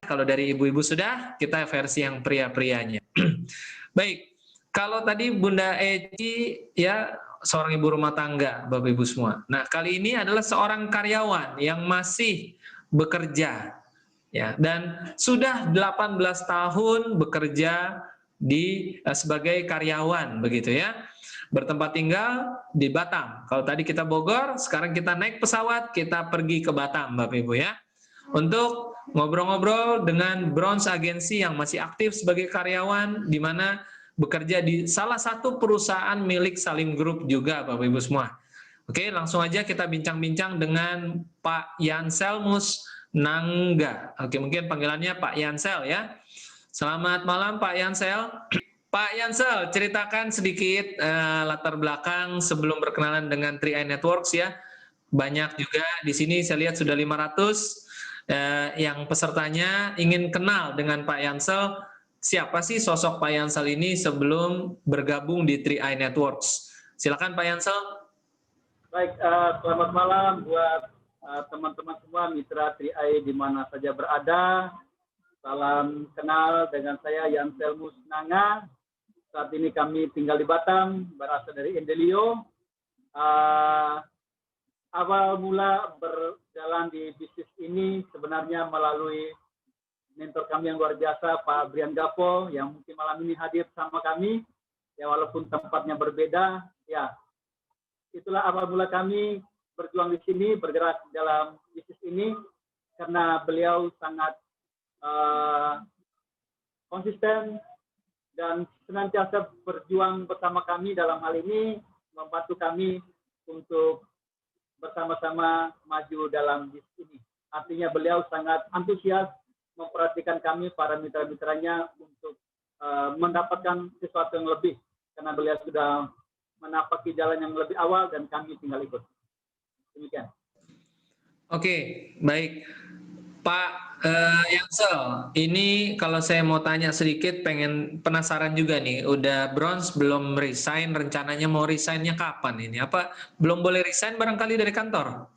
kalau dari ibu-ibu sudah, kita versi yang pria-prianya. Baik, kalau tadi Bunda Eci ya seorang ibu rumah tangga, Bapak Ibu semua. Nah, kali ini adalah seorang karyawan yang masih bekerja ya, dan sudah 18 tahun bekerja sebagai karyawan begitu ya. Bertempat tinggal di Batam. Kalau tadi kita Bogor, sekarang kita naik pesawat, kita pergi ke Batam, Bapak Ibu ya. Untuk ngobrol-ngobrol dengan Bronze Agency yang masih aktif sebagai karyawan, di mana bekerja di salah satu perusahaan milik Salim Group juga, Bapak Ibu semua. Oke, langsung aja kita bincang-bincang dengan Pak Yanselmus Nangga. Oke, mungkin panggilannya Pak Yansel ya. Selamat malam Pak Yansel. Pak Yansel, ceritakan sedikit latar belakang sebelum berkenalan dengan 3i Networks ya. Banyak juga di sini saya lihat sudah 500 yang pesertanya ingin kenal dengan Pak Yansel. Siapa sih sosok Pak Yansel ini sebelum bergabung di 3i Networks? Silakan Pak Yansel. Baik, selamat malam buat teman-teman semua mitra 3i di mana saja berada. Salam kenal dengan saya Yanselmus Nanga. Saat ini kami tinggal di Batam, berasal dari Endelio. Awal mula berjalan di bisnis ini sebenarnya melalui mentor kami yang luar biasa, Pak Brian Gapo, yang mungkin malam ini hadir sama kami. Ya, walaupun tempatnya berbeda, ya itulah awal mula kami berjuang di sini, bergerak dalam bisnis ini, karena beliau sangat konsisten dan senantiasa berjuang bersama kami dalam hal ini, membantu kami untuk bersama-sama maju dalam bisnis ini. Artinya beliau sangat antusias memperhatikan kami, para mitra-mitranya, untuk mendapatkan sesuatu yang lebih, karena beliau sudah menapaki jalan yang lebih awal dan kami tinggal ikut. Demikian. Oke, baik. Pak Yansel, ini kalau saya mau tanya sedikit, penasaran juga nih, udah bronze belum resign, rencananya mau resignnya kapan ini? Apa belum boleh resign barangkali dari kantor?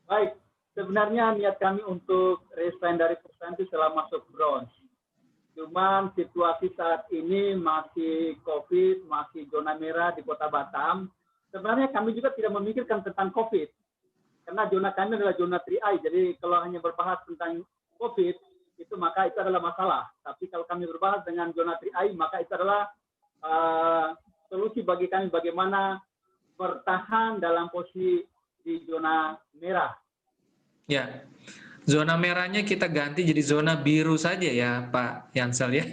Baik, sebenarnya niat kami untuk resign dari perusahaan itu setelah masuk bronze. Cuman situasi saat ini masih COVID, masih zona merah di Kota Batam. Sebenarnya kami juga tidak memikirkan tentang COVID. Karena zona kami adalah zona 3i, jadi kalau hanya berbahas tentang COVID, itu maka itu adalah masalah. Tapi kalau kami berbahas dengan zona 3i, maka itu adalah solusi bagi kami bagaimana bertahan dalam posisi di zona merah. Ya, zona merahnya kita ganti jadi zona biru saja ya Pak Yansel ya.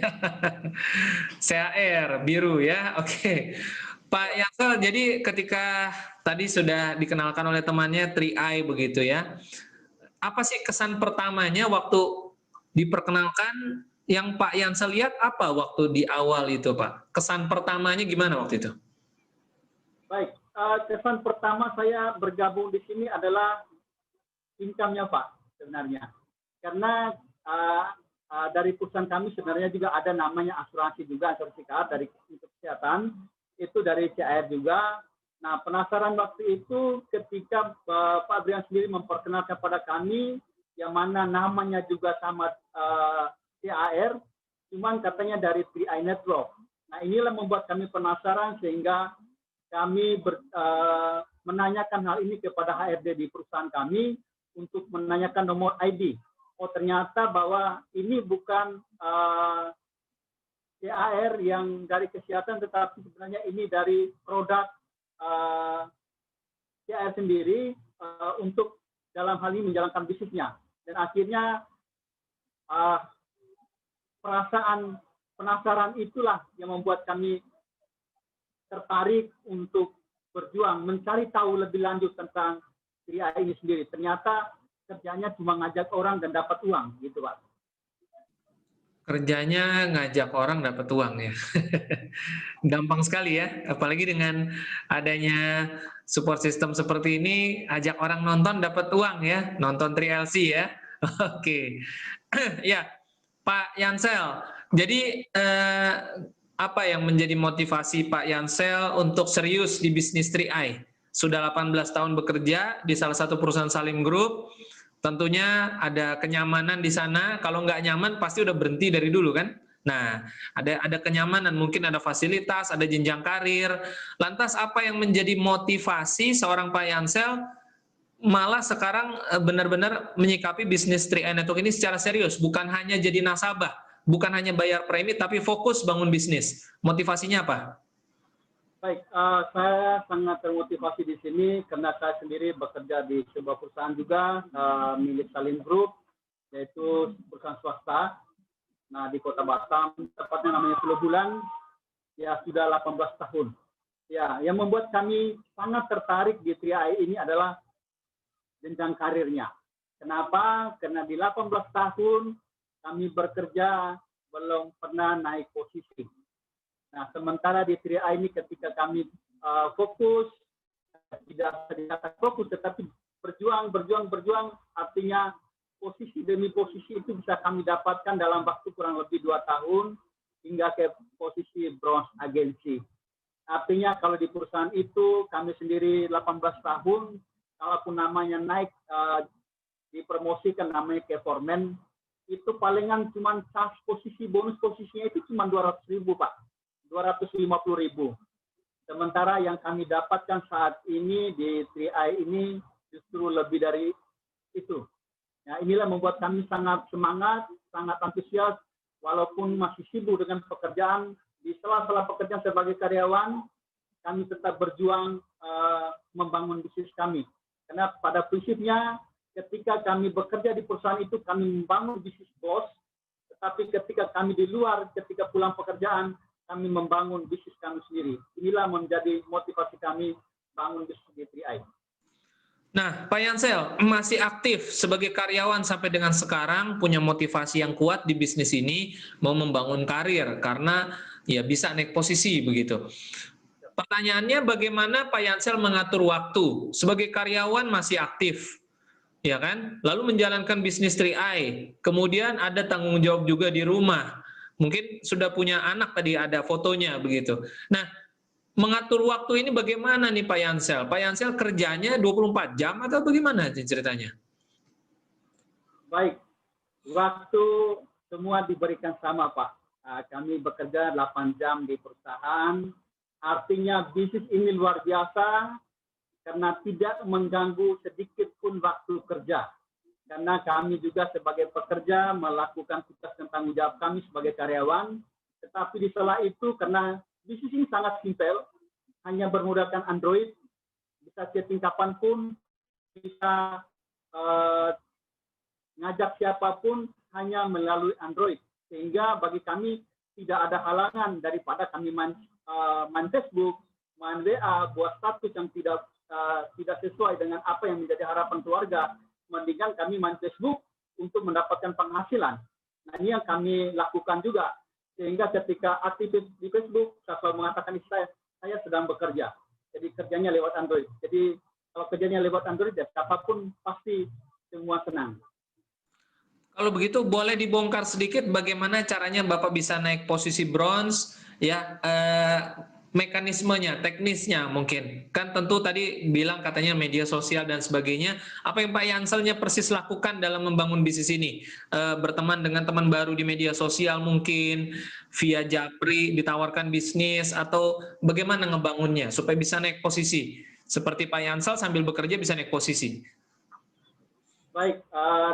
CAR, biru ya, oke. Pak Yansel, jadi ketika tadi sudah dikenalkan oleh temannya 3i begitu ya, apa sih kesan pertamanya waktu diperkenalkan yang Pak Yansel lihat apa waktu di awal itu Pak? Kesan pertamanya gimana waktu itu? Baik, kesan pertama saya bergabung di sini adalah income-nya Pak sebenarnya. Karena dari perusahaan kami sebenarnya juga ada namanya asuransi juga, asuransi dari untuk kesehatan. Itu dari CAR juga. Nah, penasaran waktu itu ketika Pak Brian sendiri memperkenalkan pada kami, yang mana namanya juga sama CAR, cuman katanya dari 3i Network. Nah, inilah membuat kami penasaran sehingga kami menanyakan hal ini kepada HRD di perusahaan kami untuk menanyakan nomor ID. Oh, ternyata bahwa ini bukan CAR yang dari kesehatan, tetapi sebenarnya ini dari produk CAR sendiri untuk dalam hal ini menjalankan bisnisnya. Dan akhirnya perasaan penasaran itulah yang membuat kami tertarik untuk berjuang, mencari tahu lebih lanjut tentang 3i ini sendiri. Ternyata kerjanya cuma ngajak orang dan dapat uang, gitu Pak. Kerjanya ngajak orang dapat uang ya. Gampang sekali ya, apalagi dengan adanya support system seperti ini, ajak orang nonton dapat uang ya, nonton 3LC ya. Oke. Ya, Pak Yansel, jadi apa yang menjadi motivasi Pak Yansel untuk serius di bisnis 3i? Sudah 18 tahun bekerja di salah satu perusahaan Salim Group, tentunya ada kenyamanan di sana. Kalau nggak nyaman pasti udah berhenti dari dulu kan. Nah, ada kenyamanan, mungkin ada fasilitas, ada jenjang karir. Lantas apa yang menjadi motivasi seorang Pak Yansel malah sekarang benar-benar menyikapi bisnis 3i Network ini secara serius, bukan hanya jadi nasabah, bukan hanya bayar premi, tapi fokus bangun bisnis. Motivasinya apa? Baik, saya sangat termotivasi di sini karena saya sendiri bekerja di sebuah perusahaan juga milik Salim Group, yaitu perusahaan swasta. Nah, di Kota Batam, tepatnya namanya Pulau Bulan, ya sudah 18 tahun. Ya, yang membuat kami sangat tertarik di 3i ini adalah jenjang karirnya. Kenapa? Karena di 18 tahun kami bekerja belum pernah naik posisi. Nah, sementara di 3i ini ketika kami fokus, tidak dikatakan fokus, tetapi berjuang, artinya posisi demi posisi itu bisa kami dapatkan dalam waktu kurang lebih 2 tahun hingga ke posisi bronze agensi. Artinya kalau di perusahaan itu kami sendiri 18 tahun, kalaupun namanya naik dipromosikan namanya ke foreman, itu palingan cuma posisi bonus posisinya itu cuma 200.000 Pak, 250.000. Sementara yang kami dapatkan saat ini di 3i ini justru lebih dari itu. Ya, inilah membuat kami sangat semangat, sangat antusias, walaupun masih sibuk dengan pekerjaan. Di sela-sela pekerjaan sebagai karyawan, kami tetap berjuang membangun bisnis kami. Karena pada prinsipnya, ketika kami bekerja di perusahaan itu, kami membangun bisnis bos, tetapi ketika kami di luar, ketika pulang pekerjaan, kami membangun bisnis kami sendiri. Inilah menjadi motivasi kami bangun bisnis di 3i. Nah, Pak Yansel masih aktif sebagai karyawan sampai dengan sekarang, punya motivasi yang kuat di bisnis ini, mau membangun karir karena ya bisa naik posisi begitu. Pertanyaannya, bagaimana Pak Yansel mengatur waktu? Sebagai karyawan masih aktif, ya kan? Lalu menjalankan bisnis 3i, kemudian ada tanggung jawab juga di rumah. Mungkin sudah punya anak tadi, ada fotonya begitu. Nah, mengatur waktu ini bagaimana nih Pak Yansel? Pak Yansel kerjanya 24 jam atau bagaimana ceritanya? Baik, waktu semua diberikan sama Pak. Kami bekerja 8 jam di perusahaan, artinya bisnis ini luar biasa karena tidak mengganggu sedikit pun waktu kerja. Karena kami juga sebagai pekerja melakukan tugas dan tanggung jawab kami sebagai karyawan, tetapi di sela itu karena bisnis ini sangat simpel, hanya bermodalkan Android, bisa chatting kapanpun, bisa ngajak siapapun hanya melalui Android. Sehingga bagi kami tidak ada halangan daripada kami main Facebook, main WA, buat status yang tidak sesuai dengan apa yang menjadi harapan keluarga. Mendingan kami main Facebook untuk mendapatkan penghasilan. Nah, ini yang kami lakukan juga. Sehingga ketika aktif di Facebook, saya selalu mengatakan saya sedang bekerja. Jadi kerjanya lewat Android. Jadi kalau kerjanya lewat Android, ya siapapun pasti semua senang. Kalau begitu boleh dibongkar sedikit bagaimana caranya Bapak bisa naik posisi bronze, ya mekanismenya, teknisnya mungkin. Kan tentu tadi bilang katanya media sosial dan sebagainya. Apa yang Pak Yanselnya persis lakukan dalam membangun bisnis ini? Berteman dengan teman baru di media sosial mungkin, via Japri ditawarkan bisnis, atau bagaimana ngebangunnya supaya bisa naik posisi? Seperti Pak Yansel sambil bekerja bisa naik posisi. Baik,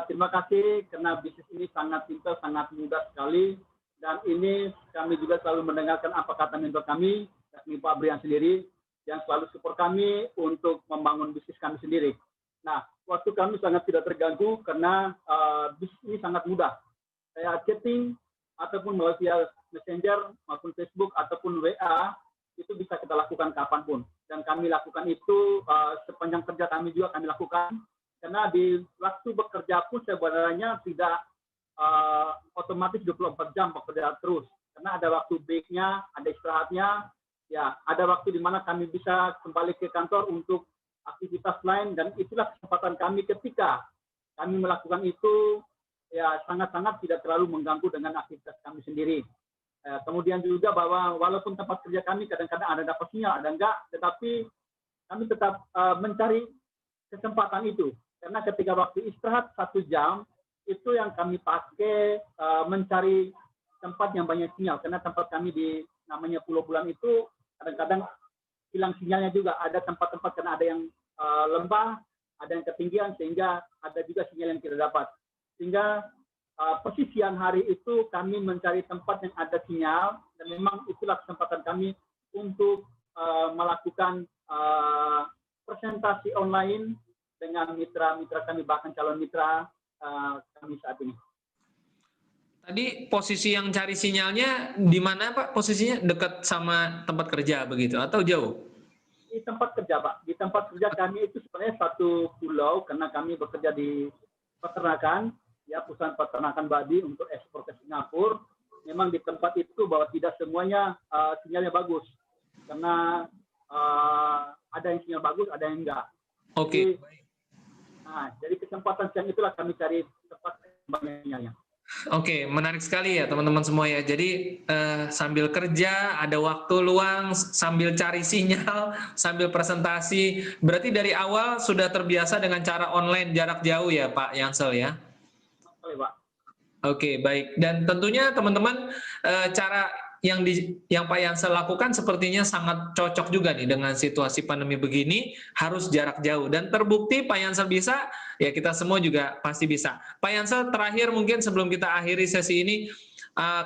terima kasih karena bisnis ini sangat simpel, sangat mudah sekali. Dan ini kami juga selalu mendengarkan apa kata mentor kami, yakni Pak Brian sendiri, yang selalu support kami untuk membangun bisnis kami sendiri. Nah, waktu kami sangat tidak terganggu karena bisnis ini sangat mudah. Saya chatting ataupun melalui Messenger maupun Facebook ataupun WA, itu bisa kita lakukan kapanpun. Dan kami lakukan itu sepanjang kerja kami juga kami lakukan. Karena di waktu bekerja pun sebenarnya tidak otomatis 24 jam bekerja terus. Karena ada waktu break-nya, ada istirahatnya, ya ada waktu di mana kami bisa kembali ke kantor untuk aktivitas lain, dan itulah kesempatan kami ketika kami melakukan itu, ya sangat-sangat tidak terlalu mengganggu dengan aktivitas kami sendiri. Kemudian juga bahwa walaupun tempat kerja kami kadang-kadang ada dapat sinyal, ada enggak, tetapi kami tetap mencari kesempatan itu. Karena ketika waktu istirahat 1 jam, itu yang kami pakai mencari tempat yang banyak sinyal. Karena tempat kami di namanya Pulau Bulan itu kadang-kadang hilang sinyalnya juga. Ada tempat-tempat karena ada yang lembah, ada yang ketinggian, sehingga ada juga sinyal yang tidak dapat. Sehingga persis siang hari itu kami mencari tempat yang ada sinyal, dan memang itulah kesempatan kami untuk melakukan presentasi online dengan mitra-mitra kami, bahkan calon mitra kami saat ini. Tadi posisi yang cari sinyalnya di mana Pak? Posisinya dekat sama tempat kerja begitu atau jauh? Di tempat kerja Pak. Di tempat kerja kami itu sebenarnya satu pulau karena kami bekerja di peternakan, ya perusahaan peternakan babi untuk ekspor ke Singapura. Memang di tempat itu bahwa tidak semuanya sinyalnya bagus karena ada yang sinyal bagus, ada yang enggak. Oke. Jadi kesempatan siang itulah kami cari tempat yang banyak sinyalnya. Oke, menarik sekali ya teman-teman semua ya. Jadi sambil kerja, ada waktu luang, sambil cari sinyal, sambil presentasi. Berarti dari awal sudah terbiasa dengan cara online jarak jauh ya Pak Yansel ya? Oke Pak. Oke, baik. Dan tentunya teman-teman cara yang Pak Yansel lakukan sepertinya sangat cocok juga nih dengan situasi pandemi begini, harus jarak jauh. Dan terbukti Pak Yansel bisa, ya kita semua juga pasti bisa. Pak Yansel, terakhir mungkin sebelum kita akhiri sesi ini,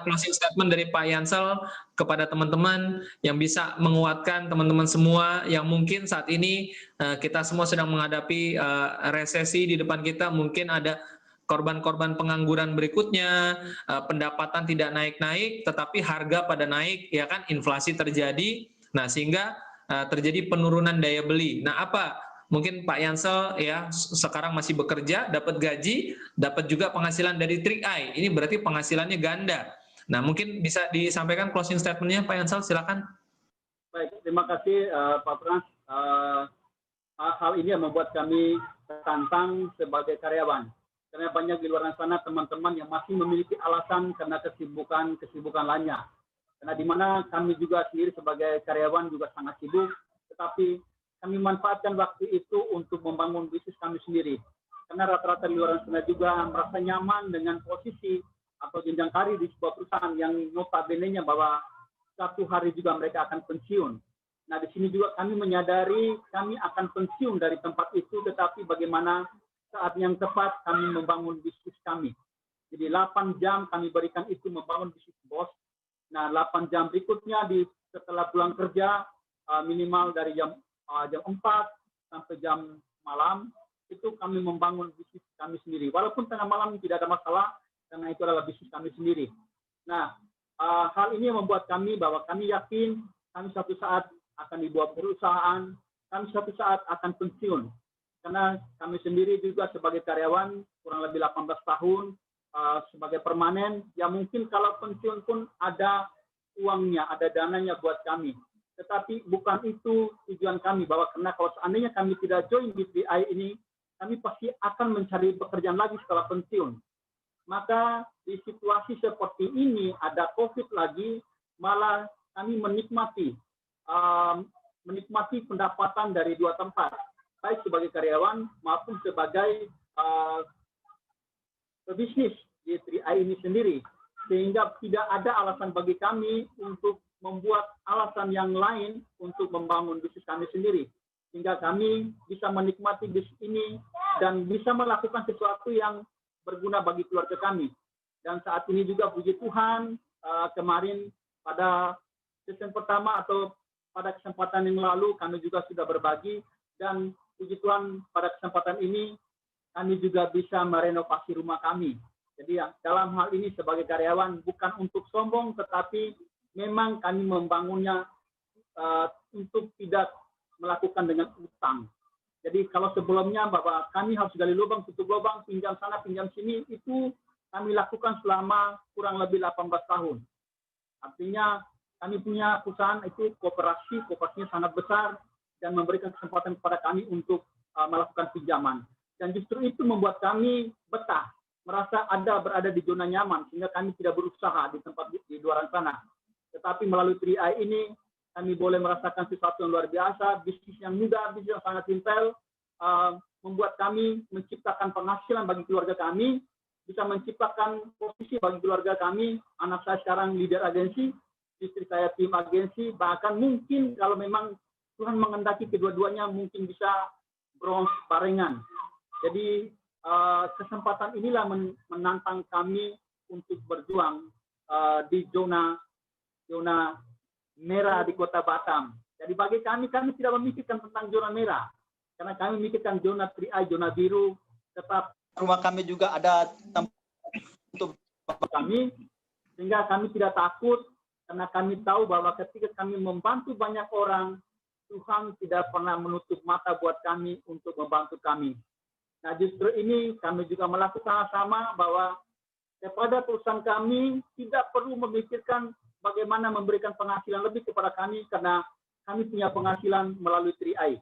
closing statement dari Pak Yansel kepada teman-teman yang bisa menguatkan teman-teman semua yang mungkin saat ini kita semua sedang menghadapi resesi di depan kita, mungkin ada korban-korban pengangguran berikutnya, pendapatan tidak naik-naik, tetapi harga pada naik, ya kan, inflasi terjadi, nah sehingga terjadi penurunan daya beli. Nah apa, mungkin Pak Yansel ya sekarang masih bekerja, dapat gaji, dapat juga penghasilan dari 3i, ini berarti penghasilannya ganda. Nah mungkin bisa disampaikan closing statement-nya Pak Yansel, silakan. Baik, terima kasih Pak Frans. Hal ini yang membuat kami tertantang sebagai karyawan. Karena banyak di luar sana teman-teman yang masih memiliki alasan karena kesibukan lainnya. Karena di mana kami juga sendiri sebagai karyawan juga sangat sibuk, tetapi kami manfaatkan waktu itu untuk membangun bisnis kami sendiri. Karena rata-rata di luar sana juga merasa nyaman dengan posisi atau jenjang karir di sebuah perusahaan yang notabene-nya bahwa satu hari juga mereka akan pensiun. Nah, di sini juga kami menyadari kami akan pensiun dari tempat itu, tetapi bagaimana saat yang tepat kami membangun bisnis kami. Jadi 8 jam kami berikan itu membangun bisnis bos. Nah 8 jam berikutnya setelah pulang kerja minimal dari jam 4 sampai jam malam itu kami membangun bisnis kami sendiri. Walaupun tengah malam tidak ada masalah karena itu adalah bisnis kami sendiri. Nah hal ini membuat kami bahwa kami yakin kami suatu saat akan dibawa perusahaan, kami suatu saat akan pensiun. Karena kami sendiri juga sebagai karyawan kurang lebih 18 tahun sebagai permanen, ya mungkin kalau pensiun pun ada uangnya, ada dananya buat kami. Tetapi bukan itu tujuan kami, bahwa karena kalau seandainya kami tidak join di 3i ini, kami pasti akan mencari pekerjaan lagi setelah pensiun. Maka di situasi seperti ini, ada COVID lagi, malah kami menikmati pendapatan dari 2 tempat. Baik sebagai karyawan maupun sebagai pebisnis di 3i ini sendiri. Sehingga tidak ada alasan bagi kami untuk membuat alasan yang lain untuk membangun bisnis kami sendiri. Sehingga kami bisa menikmati bisnis ini dan bisa melakukan sesuatu yang berguna bagi keluarga kami. Dan saat ini juga puji Tuhan, kemarin pada season pertama atau pada kesempatan yang lalu kami juga sudah berbagi, dan puji Tuhan pada kesempatan ini kami juga bisa merenovasi rumah kami. Jadi dalam hal ini sebagai karyawan bukan untuk sombong, tetapi memang kami membangunnya untuk tidak melakukan dengan utang. Jadi kalau sebelumnya bahwa kami harus gali lubang, tutup lubang, pinjam sana, pinjam sini, itu kami lakukan selama kurang lebih 18 tahun. Artinya kami punya perusahaan itu kooperasinya sangat besar, dan memberikan kesempatan kepada kami untuk melakukan pinjaman. Dan justru itu membuat kami betah, merasa berada di zona nyaman, sehingga kami tidak berusaha di tempat di luar sana. Tetapi melalui 3i ini, kami boleh merasakan sesuatu yang luar biasa, bisnis yang mudah, bisnis yang sangat simpel, membuat kami menciptakan penghasilan bagi keluarga kami, bisa menciptakan posisi bagi keluarga kami. Anak saya sekarang leader agensi, istri saya tim agensi, bahkan mungkin kalau memang Tuhan mengendaki kedua-duanya mungkin bisa bronze barengan. Jadi kesempatan inilah menantang kami untuk berjuang di zona merah di Kota Batam. Jadi bagi kami tidak memikirkan tentang zona merah, karena kami memikirkan zona 3i, zona biru. Tetap rumah kami juga ada tempat untuk kami, sehingga kami tidak takut, karena kami tahu bahwa ketika kami membantu banyak orang, Tuhan tidak pernah menutup mata buat kami untuk membantu kami. Nah, justru ini kami juga melakukan sama, bahwa kepada perusahaan kami tidak perlu memikirkan bagaimana memberikan penghasilan lebih kepada kami, karena kami punya penghasilan melalui 3i.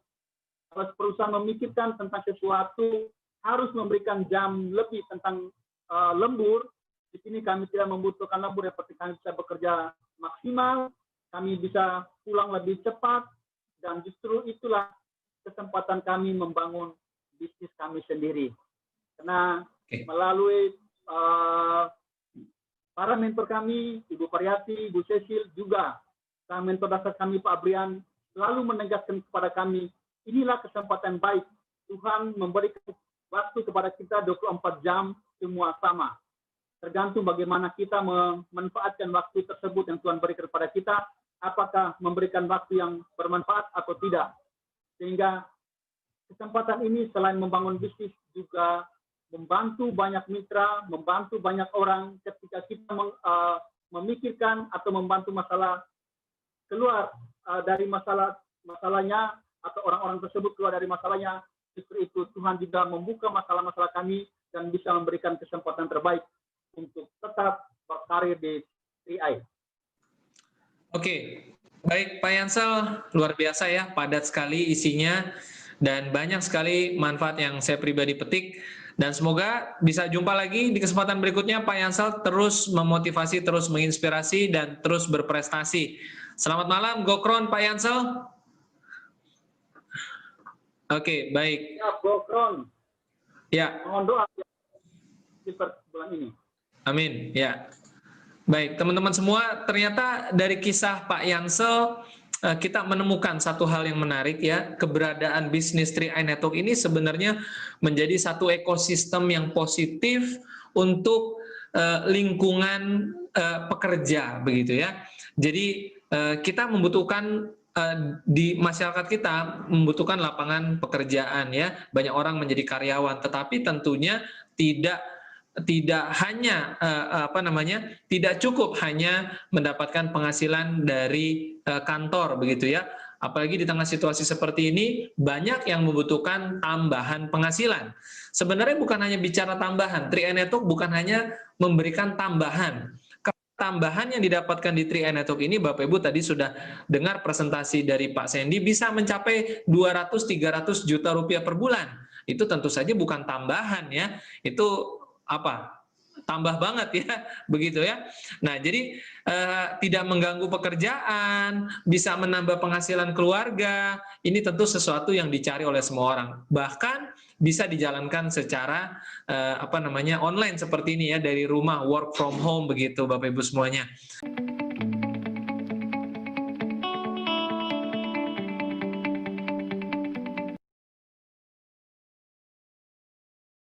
Kalau perusahaan memikirkan tentang sesuatu, harus memberikan jam lebih tentang lembur, di sini kami tidak membutuhkan lembur, yang penting kami bisa bekerja maksimal, kami bisa pulang lebih cepat, dan justru itulah kesempatan kami membangun bisnis kami sendiri. Karena melalui para mentor kami, Ibu Pariyati, Ibu Cecil, juga mentor dasar kami Pak Brian, selalu menegaskan kepada kami, inilah kesempatan baik. Tuhan memberikan waktu kepada kita 24 jam, semua sama. Tergantung bagaimana kita memanfaatkan waktu tersebut yang Tuhan berikan kepada kita, apakah memberikan waktu yang bermanfaat atau tidak. Sehingga kesempatan ini selain membangun bisnis, juga membantu banyak mitra, membantu banyak orang ketika kita memikirkan atau membantu masalah keluar dari masalahnya, atau orang-orang tersebut keluar dari masalahnya. Justru itu Tuhan juga membuka masalah-masalah kami dan bisa memberikan kesempatan terbaik untuk tetap berkarir di 3i. Oke, baik Pak Yansel, luar biasa ya, padat sekali isinya dan banyak sekali manfaat yang saya pribadi petik. Dan semoga bisa jumpa lagi di kesempatan berikutnya. Pak Yansel terus memotivasi, terus menginspirasi, dan terus berprestasi. Selamat malam, Gokron Pak Yansel. Oke, baik. Ya, Gokron. Ya. Mohon doa di bulan ini. Amin. Ya. Baik, teman-teman semua, ternyata dari kisah Pak Yansel kita menemukan satu hal yang menarik ya, keberadaan bisnis 3i Network ini sebenarnya menjadi satu ekosistem yang positif untuk lingkungan pekerja begitu ya. Jadi kita membutuhkan di masyarakat kita membutuhkan lapangan pekerjaan ya, banyak orang menjadi karyawan, tetapi tentunya tidak hanya tidak cukup hanya mendapatkan penghasilan dari kantor begitu ya. Apalagi di tengah situasi seperti ini, banyak yang membutuhkan tambahan penghasilan. Sebenarnya bukan hanya bicara tambahan, 3i Network bukan hanya memberikan tambahan. Tambahan yang didapatkan di 3i Network ini, Bapak Ibu tadi sudah dengar presentasi dari Pak Sandy, bisa mencapai 200-300 juta rupiah per bulan. Itu tentu saja bukan tambahan ya, itu tambah banget ya, begitu ya. Nah, jadi tidak mengganggu pekerjaan, bisa menambah penghasilan keluarga, ini tentu sesuatu yang dicari oleh semua orang. Bahkan bisa dijalankan secara online seperti ini ya, dari rumah, work from home begitu Bapak Ibu semuanya.